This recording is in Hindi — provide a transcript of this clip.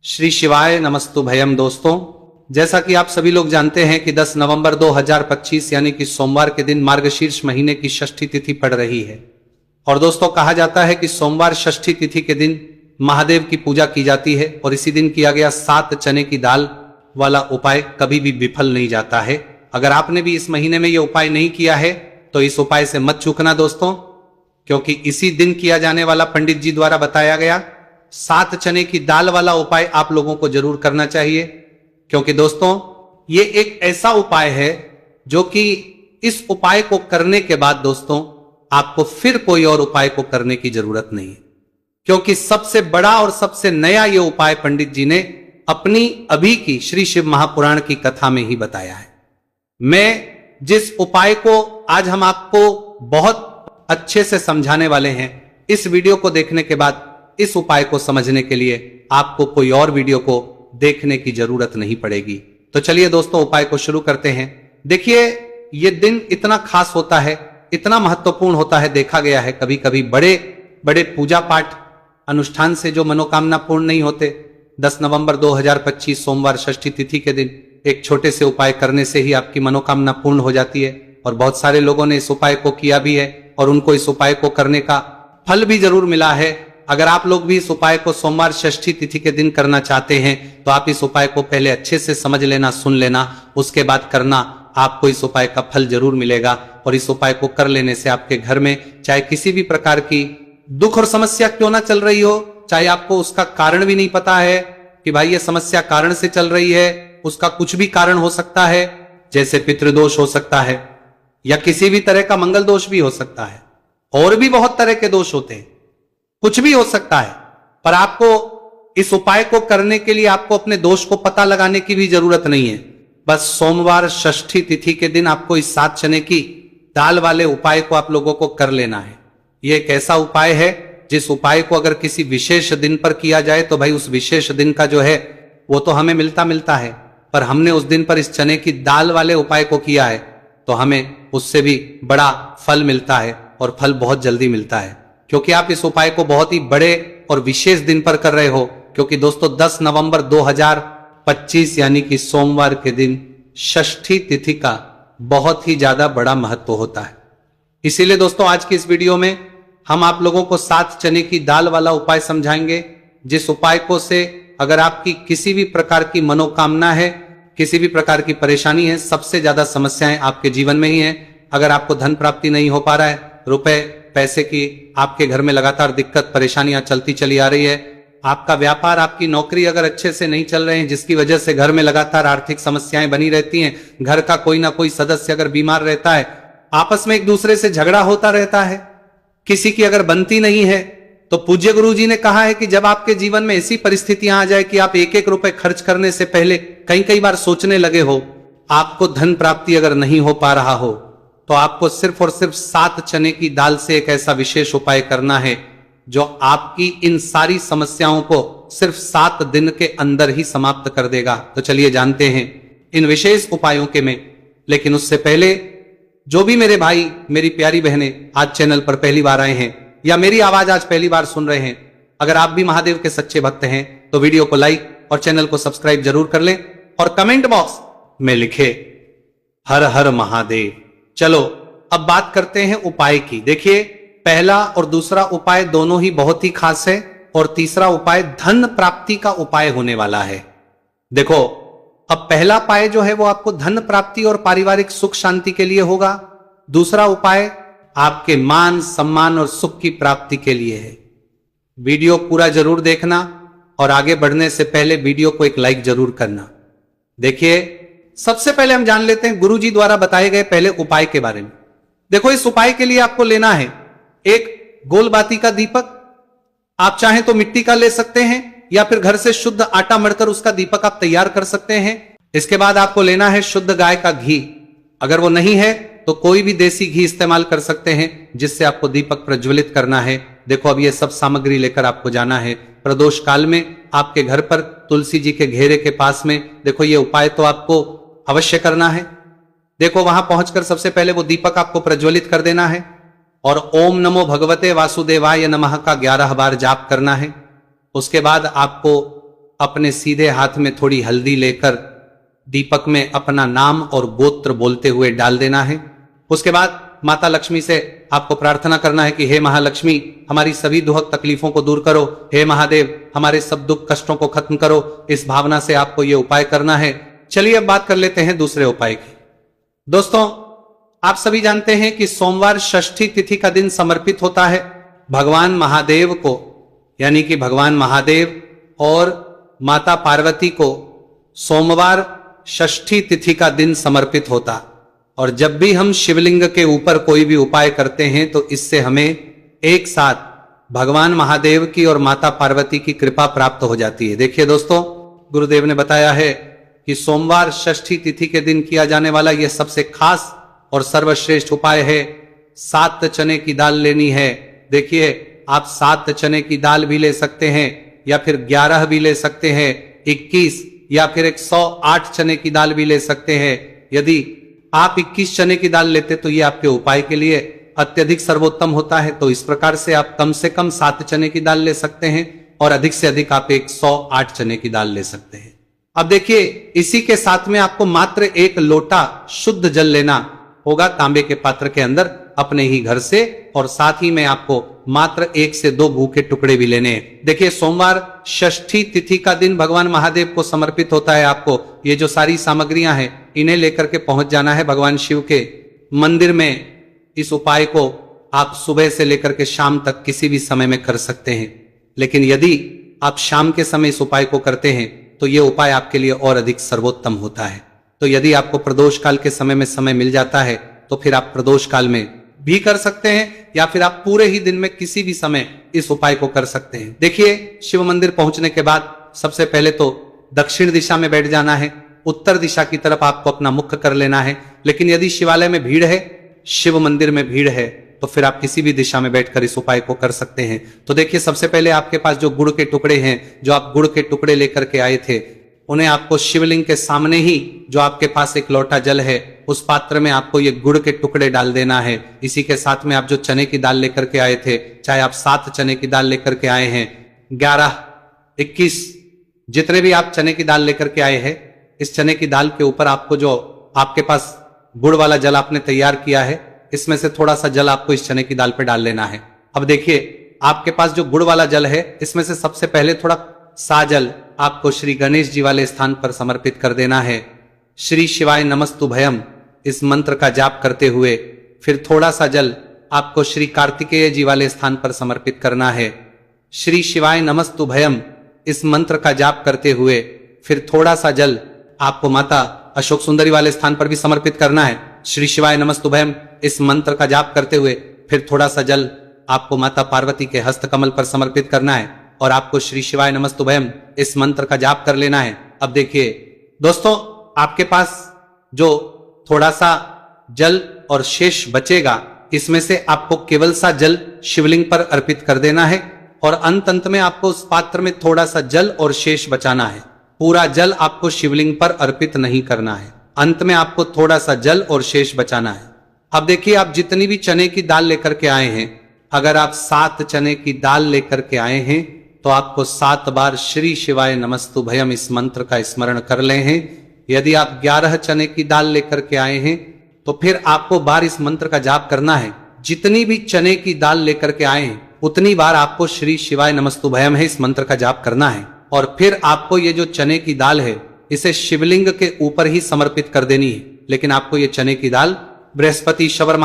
श्री शिवाय नमस्तु भयम। दोस्तों, जैसा कि आप सभी लोग जानते हैं कि 10 नवंबर 2025 यानी कि सोमवार के दिन मार्गशीर्ष महीने की षष्ठी तिथि पड़ रही है। और दोस्तों, कहा जाता है कि सोमवार षष्ठी तिथि के दिन महादेव की पूजा की जाती है और इसी दिन किया गया 7 चने की दाल वाला उपाय कभी भी विफल नहीं जाता है। अगर आपने भी इस महीने में यह उपाय नहीं किया है तो इस उपाय से मत चूकना दोस्तों, क्योंकि इसी दिन किया जाने वाला पंडित जी द्वारा बताया गया 7 चने की दाल वाला उपाय आप लोगों को जरूर करना चाहिए। क्योंकि दोस्तों, ये एक ऐसा उपाय है जो कि इस उपाय को करने के बाद दोस्तों आपको फिर कोई और उपाय को करने की जरूरत नहीं है, क्योंकि सबसे बड़ा और सबसे नया ये उपाय पंडित जी ने अपनी अभी की श्री शिव महापुराण की कथा में ही बताया है। मैं जिस उपाय को आज हम आपको बहुत अच्छे से समझाने वाले हैं, इस वीडियो को देखने के बाद इस उपाय को समझने के लिए आपको कोई और वीडियो को देखने की जरूरत नहीं पड़ेगी। तो चलिए दोस्तों, उपाय को शुरू करते हैं। देखिए, ये दिन इतना खास होता है, इतना महत्वपूर्ण होता है, देखा गया है कभी कभी बड़े बड़े पूजा पाठ अनुष्ठान से जो मनोकामना पूर्ण नहीं होते, 10 नवंबर 2025 सोमवार षष्ठी तिथि के दिन एक छोटे से उपाय करने से ही आपकी मनोकामना पूर्ण हो जाती है। और बहुत सारे लोगों ने इस उपाय को किया भी है और उनको इस उपाय को करने का फल भी जरूर मिला है। अगर आप लोग भी इस उपाय को सोमवार षष्ठी तिथि के दिन करना चाहते हैं तो आप इस उपाय को पहले अच्छे से समझ लेना, सुन लेना, उसके बाद करना। आपको इस उपाय का फल जरूर मिलेगा और इस उपाय को कर लेने से आपके घर में चाहे किसी भी प्रकार की दुख और समस्या क्यों ना चल रही हो, चाहे आपको उसका कारण भी नहीं पता है कि भाई ये समस्या कारण से चल रही है, उसका कुछ भी कारण हो सकता है, जैसे पितृदोष हो सकता है या किसी भी तरह का मंगल दोष भी हो सकता है, और भी बहुत तरह के दोष होते हैं, कुछ भी हो सकता है। पर आपको इस उपाय को करने के लिए आपको अपने दोष को पता लगाने की भी जरूरत नहीं है। बस सोमवार षष्ठी तिथि के दिन आपको इस 7 चने की दाल वाले उपाय को आप लोगों को कर लेना है। यह एक ऐसा उपाय है जिस उपाय को अगर किसी विशेष दिन पर किया जाए तो भाई उस विशेष दिन का जो है वो तो हमें मिलता है, पर हमने उस दिन पर इस चने की दाल वाले उपाय को किया है तो हमें उससे भी बड़ा फल मिलता है और फल बहुत जल्दी मिलता है, क्योंकि आप इस उपाय को बहुत ही बड़े और विशेष दिन पर कर रहे हो। क्योंकि दोस्तों, 10 नवंबर 2025 यानी कि सोमवार के दिन षष्ठी तिथि का बहुत ही ज्यादा बड़ा महत्व होता है। इसीलिए दोस्तों, आज की इस वीडियो में हम आप लोगों को 7 चने की दाल वाला उपाय समझाएंगे, जिस उपाय को से अगर आपकी किसी भी प्रकार की मनोकामना है, किसी भी प्रकार की परेशानी है, सबसे ज्यादा समस्याएं आपके जीवन में ही है। अगर आपको धन प्राप्ति नहीं हो पा रहा है, रुपए पैसे की आपके घर में लगातार दिक्कत परेशानियां चलती चली आ रही है, आपका व्यापार, आपकी नौकरी अगर अच्छे से नहीं चल रहे हैं, जिसकी वजह से घर में लगातार आर्थिक समस्याएं बनी रहती हैं, घर का कोई ना कोई सदस्य अगर बीमार रहता है, आपस में एक दूसरे से झगड़ा होता रहता है, किसी की अगर बनती नहीं है, तो पूज्य गुरु जी ने कहा है कि जब आपके जीवन में ऐसी परिस्थितियां आ जाए कि आप एक एक रुपए खर्च करने से पहले कई बार सोचने लगे हो, आपको धन प्राप्ति अगर नहीं हो पा रहा हो, तो आपको सिर्फ और सिर्फ 7 चने की दाल से एक ऐसा विशेष उपाय करना है जो आपकी इन सारी समस्याओं को सिर्फ 7 दिन के अंदर ही समाप्त कर देगा। तो चलिए जानते हैं इन विशेष उपायों के में। लेकिन उससे पहले जो भी मेरे भाई, मेरी प्यारी बहनें आज चैनल पर पहली बार आए हैं या मेरी आवाज आज पहली बार सुन रहे हैं, अगर आप भी महादेव के सच्चे भक्त हैं तो वीडियो को लाइक और चैनल को सब्सक्राइब जरूर कर लें और कमेंट बॉक्स में लिखे हर हर महादेव। चलो अब बात करते हैं उपाय की। देखिए, पहला और दूसरा उपाय दोनों ही बहुत ही खास है और तीसरा उपाय धन प्राप्ति का उपाय होने वाला है। देखो, अब पहला उपाय जो है वो आपको धन प्राप्ति और पारिवारिक सुख शांति के लिए होगा। दूसरा उपाय आपके मान सम्मान और सुख की प्राप्ति के लिए है। वीडियो पूरा जरूर देखना और आगे बढ़ने से पहले वीडियो को एक लाइक जरूर करना। देखिए, सबसे पहले हम जान लेते हैं गुरु जी द्वारा बताए गए पहले उपाय के बारे में। देखो, इस उपाय के लिए आपको लेना है एक गोल बाती का दीपक। आप चाहें तो मिट्टी का ले सकते हैं या फिर घर से शुद्ध आटा मढ़कर उसका दीपक आप तैयार कर सकते हैं। इसके बाद आपको लेना है शुद्ध गाय का घी। अगर वो नहीं है तो कोई भी देसी घी इस्तेमाल कर सकते हैं जिससे आपको दीपक प्रज्वलित करना है। देखो, अब ये सब सामग्री लेकर आपको जाना है प्रदोष काल में आपके घर पर तुलसी जी के घेरे के पास में। देखो, ये उपाय तो आपको अवश्य करना है। देखो, वहां पहुंचकर सबसे पहले वो दीपक आपको प्रज्वलित कर देना है और ओम नमो भगवते वासुदेवाय नमः का 11 बार जाप करना है। उसके बाद आपको अपने सीधे हाथ में थोड़ी हल्दी लेकर दीपक में अपना नाम और गोत्र बोलते हुए डाल देना है। उसके बाद माता लक्ष्मी से आपको प्रार्थना करना है कि हे महालक्ष्मी, हमारी सभी दुख तकलीफों को दूर करो, हे महादेव, हमारे सब दुख कष्टों को खत्म करो। इस भावना से आपको यह उपाय करना है। चलिए अब बात कर लेते हैं दूसरे उपाय की। दोस्तों, आप सभी जानते हैं कि सोमवार षष्ठी तिथि का दिन समर्पित होता है भगवान महादेव को, यानी कि भगवान महादेव और माता पार्वती को सोमवार षष्ठी तिथि का दिन समर्पित होता। और जब भी हम शिवलिंग के ऊपर कोई भी उपाय करते हैं तो इससे हमें एक साथ भगवान महादेव की और माता पार्वती की कृपा प्राप्त हो जाती है। देखिए दोस्तों, गुरुदेव ने बताया है कि सोमवार षष्ठी तिथि के दिन किया जाने वाला यह सबसे खास और सर्वश्रेष्ठ उपाय है। 7 चने की दाल लेनी है। देखिए, आप 7 चने की दाल भी ले सकते हैं या फिर 11 भी ले सकते हैं, 21 या फिर 108 चने की दाल भी ले सकते हैं। यदि आप 21 चने की दाल लेते तो ये आपके उपाय के लिए अत्यधिक सर्वोत्तम होता है। तो इस प्रकार से आप कम से कम 7 चने की दाल ले सकते हैं और अधिक से अधिक आप 108 चने की दाल ले सकते हैं। अब देखिए, इसी के साथ में आपको मात्र 1 लोटा शुद्ध जल लेना होगा तांबे के पात्र के अंदर अपने ही घर से, और साथ ही में आपको मात्र 1 से 2 भूखे टुकड़े भी लेने हैं। देखिए, सोमवार षष्ठी तिथि का दिन भगवान महादेव को समर्पित होता है। आपको ये जो सारी सामग्रियां हैं इन्हें लेकर के पहुंच जाना है भगवान शिव के मंदिर में। इस उपाय को आप सुबह से लेकर के शाम तक किसी भी समय में कर सकते हैं, लेकिन यदि आप शाम के समय इस उपाय को करते हैं तो यह उपाय आपके लिए और अधिक सर्वोत्तम होता है। तो यदि आपको प्रदोष काल के समय में समय मिल जाता है तो फिर आप प्रदोष काल में भी कर सकते हैं या फिर आप पूरे ही दिन में किसी भी समय इस उपाय को कर सकते हैं। देखिए, शिव मंदिर पहुंचने के बाद सबसे पहले तो दक्षिण दिशा में बैठ जाना है। उत्तर दिशा की तरफ आपको अपना मुख कर लेना है। लेकिन यदि शिवालय में भीड़ है, शिव मंदिर में भीड़ है, तो फिर आप किसी भी दिशा में बैठकर इस उपाय को कर सकते हैं। तो देखिए, सबसे पहले आपके पास जो गुड़ के टुकड़े हैं, जो आप गुड़ के टुकड़े लेकर के आए थे, उन्हें आपको शिवलिंग के सामने ही जो आपके पास 1 लोटा जल है उस पात्र में आपको ये गुड़ के टुकड़े डाल देना है। इसी के साथ में आप जो चने की दाल लेकर के आए थे, चाहे आप 7 चने की दाल लेकर के आए हैं, 11, 21, जितने भी आप चने की दाल लेकर के आए हैं, इस चने की दाल के ऊपर आपको जो आपके पास गुड़ वाला जल आपने तैयार किया है, इसमें से थोड़ा सा जल आपको इस चने की दाल पे डाल लेना है। अब देखिए, आपके पास जो गुड़ वाला जल है, इसमें से सबसे पहले थोड़ा सा जल आपको श्री गणेश जी वाले स्थान पर समर्पित कर देना है। श्री शिवाय नमस्तुभयम इस मंत्र का जाप करते हुए फिर थोड़ा सा जल आपको श्री कार्तिकेय जी वाले स्थान पर समर्पित करना है। श्री शिवाय नमस्तुभयम इस मंत्र का जाप करते हुए फिर थोड़ा सा जल आपको माता अशोक सुंदरी वाले स्थान पर भी समर्पित करना है। श्री शिवाय नमस्तुभयम इस मंत्र का जाप करते हुए फिर थोड़ा सा जल आपको माता पार्वती के हस्त कमल पर समर्पित करना है और आपको श्री शिवाय नमस्तुभयम इस मंत्र का जाप कर लेना है। अब देखिए दोस्तों, आपके पास जो थोड़ा सा जल और शेष बचेगा, इसमें से आपको केवल सा जल शिवलिंग पर अर्पित कर देना है और अंत में आपको उस पात्र में थोड़ा सा जल और शेष बचाना है। पूरा जल आपको शिवलिंग पर अर्पित नहीं करना है, अंत में आपको थोड़ा सा जल और शेष बचाना है। अब देखिए, आप जितनी भी चने की दाल लेकर के आए हैं, अगर आप 7 चने की दाल लेकर के आए हैं तो आपको 7 बार श्री शिवाय नमस्तुभयम इस मंत्र का स्मरण कर ले हैं। यदि आप 11 चने की दाल लेकर के आए हैं तो फिर आपको बार इस मंत्र का जाप करना है। जितनी भी चने की दाल लेकर के आए हैं उतनी बार आपको श्री शिवाय नमस्तुभयम है इस मंत्र का जाप करना है और फिर आपको ये जो चने की दाल है इसे शिवलिंग के ऊपर ही समर्पित कर देनी है। लेकिन आपको ये चने की दाल बृहस्पति शवर